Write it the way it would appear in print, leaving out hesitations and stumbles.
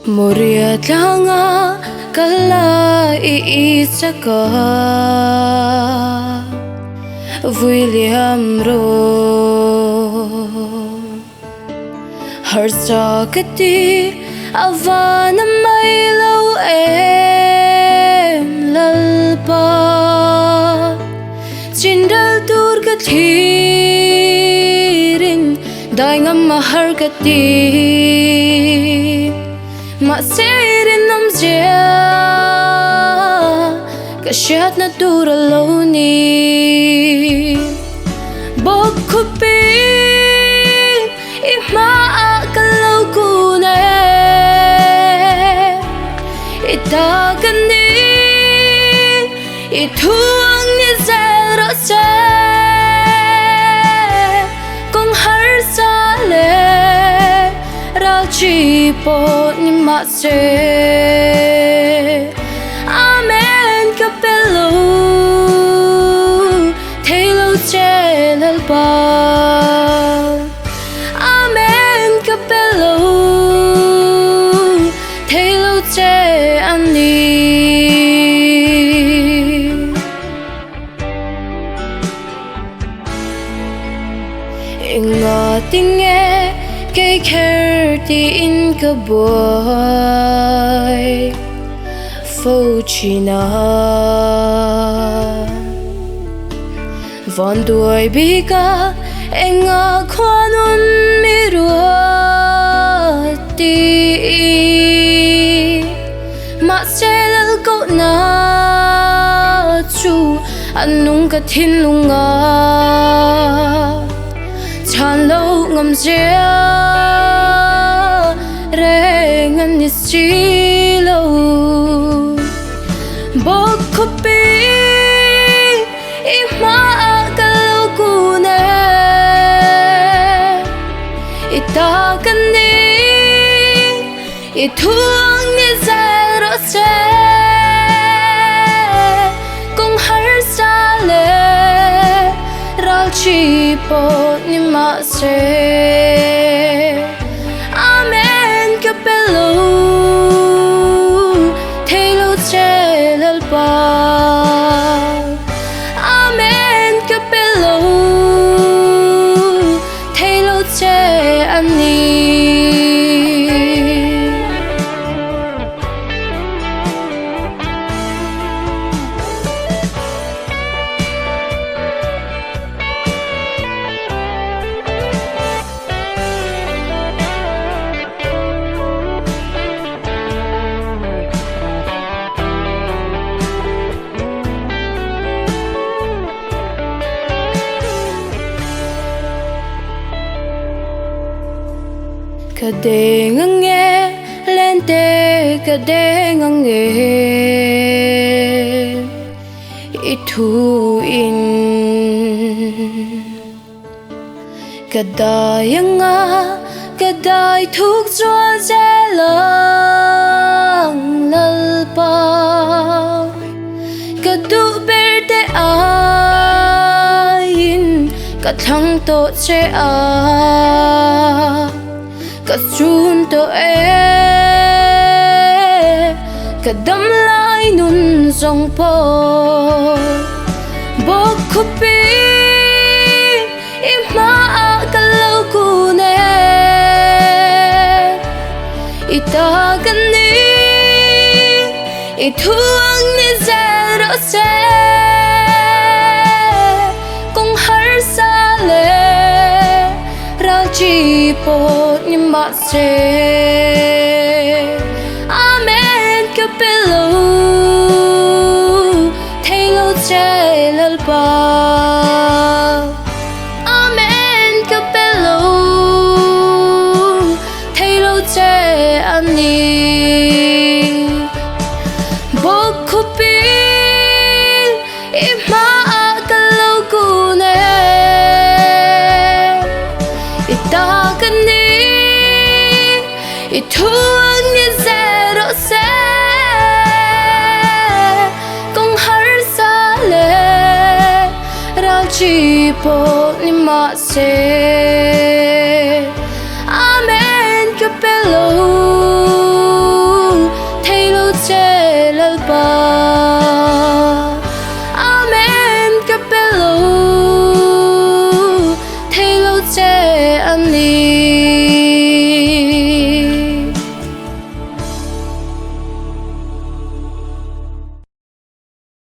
Moria tlanga kala iitsaka William ro Hras kati avana mailo em lalpa Chindal durga thiring daingam mahar kati Ma seirin namjia Kashat na dura loni Bok kupi Ima akalaw kune Itagani Ituang ni zero se Kung harsale Chi po ni mase Amen kapelo Telo che lalpa Amen kapelo Telo che ani Ingatinge Kay kerti in ka boy Fo china Von duay bika Enga kwanun miruati Maselal ko na Chu Anong katinlunga Chan lâu ngầm dìa Re ngân nít chi lâu Bok kupi Ima akalaw kune Itagani Ituang ni zero se Kung harsale Chi po ni mase Amen kapelo Telo che lalpa Amen kapelo Telo che ani Kadeng nge lente kadeng nge itu in kadai nga kadai thuk chua zelang lalpa kadu berde ain kathang to che a Kasjun to Kadam lai nun song po Bok kupi Ima akalaw kune Itagani Ituang ni zero se Kung harsale Chi po ni mase Amen kapelo Telo che lalpa Amen kapelo Telo che ani Bok kupi Ima akalaw kune Itagani Ituang ni zero se Kung harsale Raji po ni mase Amen kapelo ลี